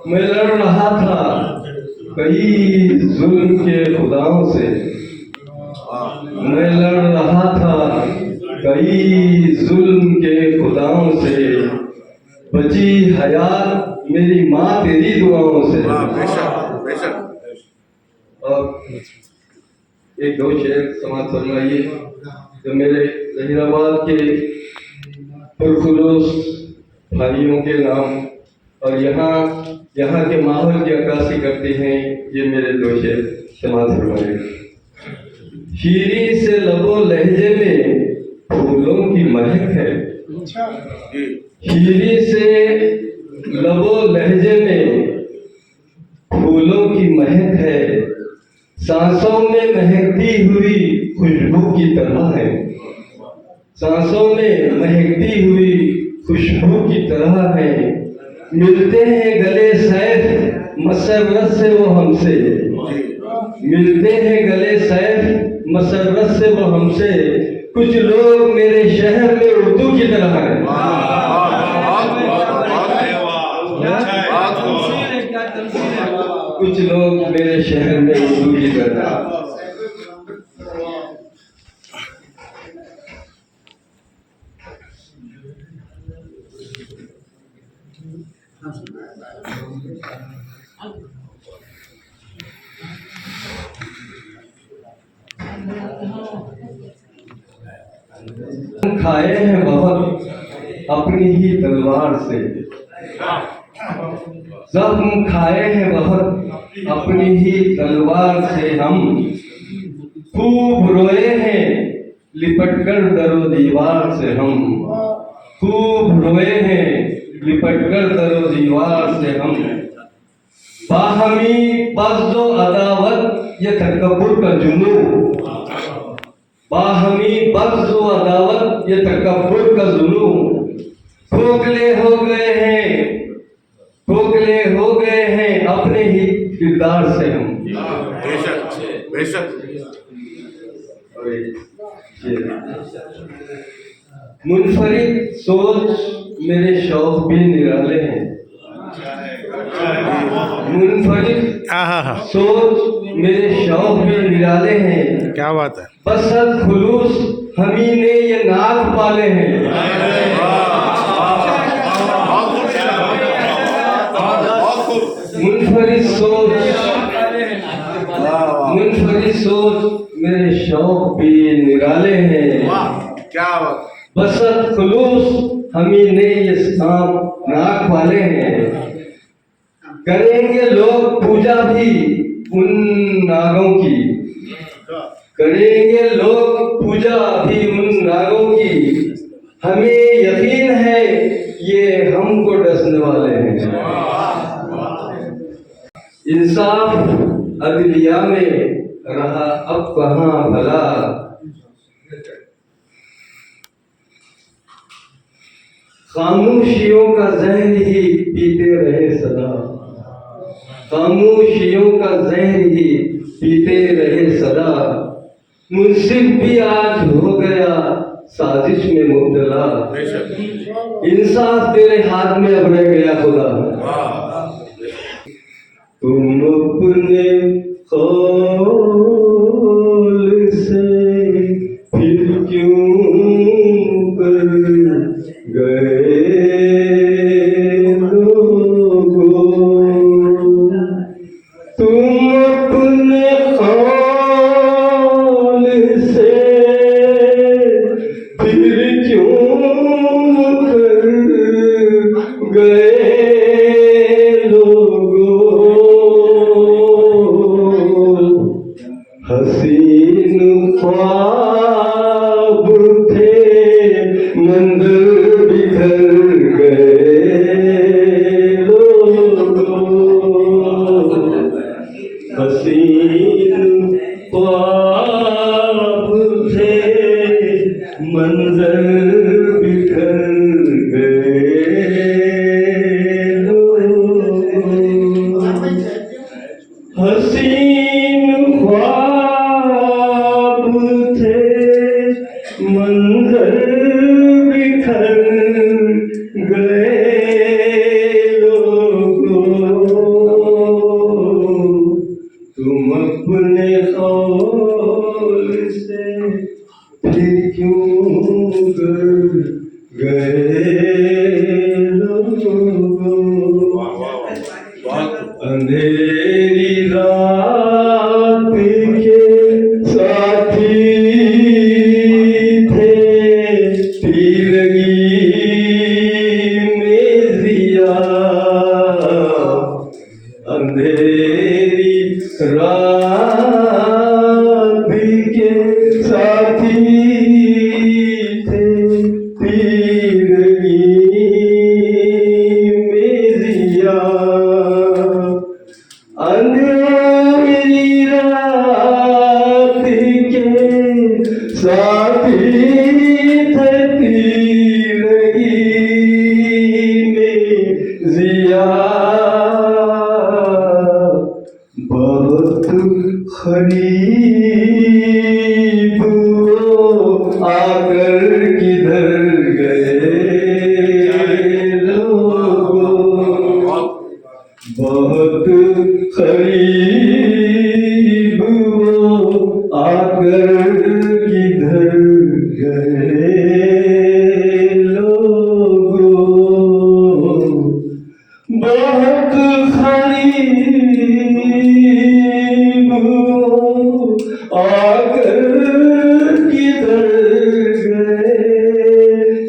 मैं लड़ रहा था कई जुल्म के खुदाओं से। मैं लड़ रहा था कई जुल्म के खुदाओं से। बची हयात मेरी माँ तेरी दुआओं से। और एक दो शेर समाज फरमाइए जो मेरे जहीराबाद के पुरखुलूस भाइयों के नाम और यहाँ के माहौल की अक्कासी करते हैं। ये मेरे दो शेर समाज फरमाइए। शीरी से लबो लहजे में फूलों की महक है। शीरी से लबो लहजे में फूलों की महक है। सांसों में महकती हुई खुशबू की तरह है। सांसों में महकती हुई खुशबू की तरह है। मिलते हैं गले सैफ मसरत से वो हमसे। मिलते हैं गले सैफ मसरत से वो हमसे। कुछ लोग मेरे शहर में उर्दू की तरह है। कुछ लोग मेरे शहर में उर्दू की तरह। खाए हैं बहुत अपनी ही तलवार से। जख्म खाए हैं बहुत अपनी ही तलवार से। हम खूब रोए हैं लिपटकर दरो दीवार से। हम खूब रोए हैं लिपटकर दरो दीवार से। हम बाहमी बज़्ज़ो अदावत ये तकब्बुर का जुनून। बाहमी बग़्ज़ो अदावत ये तकब्बुर का जुनून। खोखले हो गए हैं, खोखले हो गए हैं अपने ही किरदार से। हम बेशक बेशक। मुनफरिद सोच मेरे शौक भी निराले हैं। मुनफरिद सोच मेरे शौक भी निराले हैं। क्या बात है। बसत खुलूस हमी ने ये नाक पाले हैं। मुनफरिद सोच मेरे शौक भी निराले हैं। क्या बसत खुलूस हमी ने ये नाक पाले हैं। करेंगे लोग पूजा भी उन नागों की। करेंगे लोग पूजा भी उन नागों की। हमें यकीन है ये हमको डसने वाले हैं। इंसाफ अदलिया में रहा अब कहाँ भला। खामोशियों का जहर ही पीते रहे सदा। खामोशियों का जहर ही पीते रहे सदा। मुंसिफ भी आज हो गया साजिश में मुब्तला। इंसाफ तेरे हाथ में अब रह गया खुदा। तुम अपने कौल से फिर क्यों कर गए लोगों। तुम अपने कौल से फिर क्यों कर गए अंधेरी रात के साथी थे तीरगी में जिया, अंधेरी रात के साथी थे तीरगी में जिया, अंधेरी रात के साथी थे तीरगी में जिया, बहुत करीब वो आकर किधर गए लोगों, बहुत करीब वो आकर किधर गए लोगों, बहुत करीब वो आकर किधर गए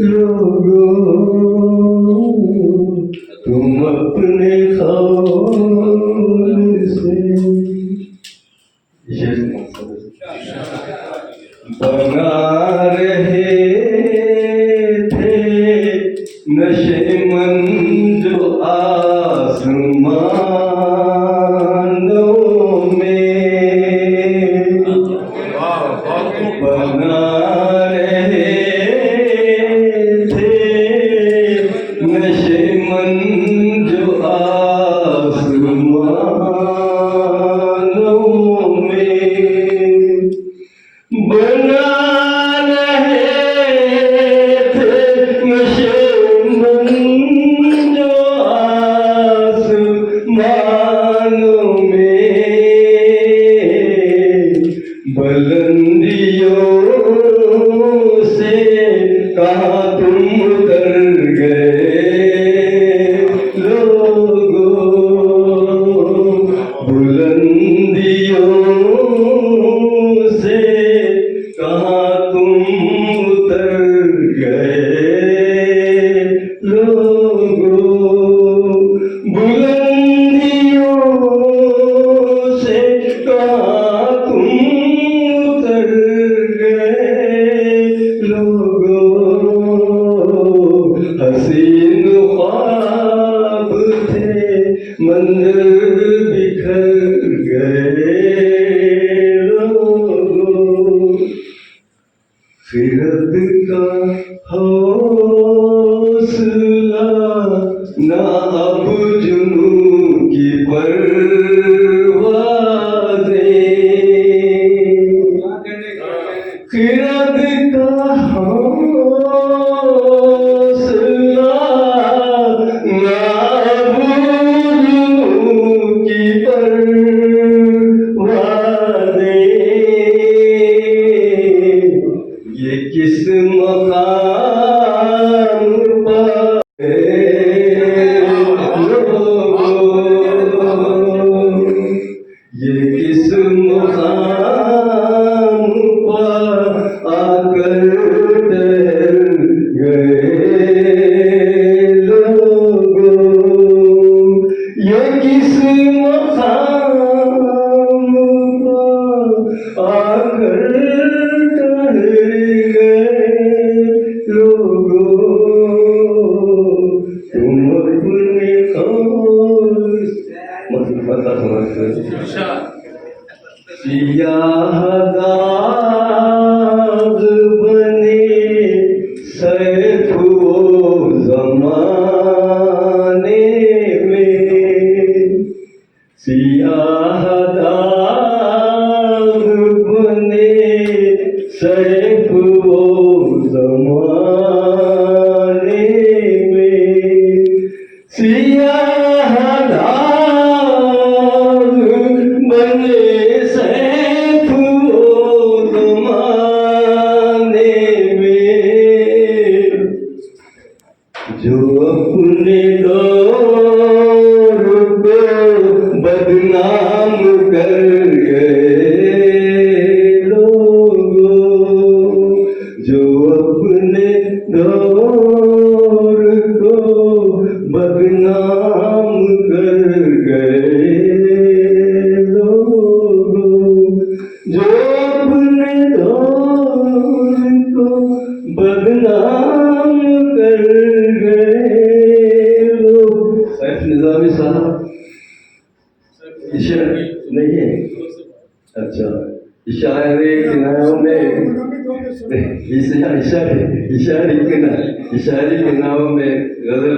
लोगों, तुम अपने खौल से बना रहे थे नशेमन जो आसमानों में, बना रहे थे नशेमन जो आसमानों में, बना रहे थे नशेमन जो आसमानों में, बुलंदियों से कहाँ तुम उतर गए लोगों, बुलंदियों से कहाँ तुम उतर गए लोगों, बुलंदियों से कहाँ तुम उतर गए लोगों, हसीन ख्वाब थे मंदिर बिखर गए लोगों, फिरत का हौसला ना अब जुनू की परवाज़ें, फिरत का हौसला ना अब जुनू की परवाज़ें, ये किस मकाम पर ये किस मकाम पर आकर ठहर गए लोगों, ये किस मकाम पर आकर ठहर गए लोगों, तुम अपने खौल मतलब पता समझते सियाह दाग बने सैफ वो ज़माने में, सियाह दाग बने सैफ वो ज़माने में, सियाह दाग बने सैफ वो ज़माने में, जो अपने दौर को निजामी साहब इशारे नहीं है। अच्छा, इशारे किनारों में इशारे इशारे किनारों में गजल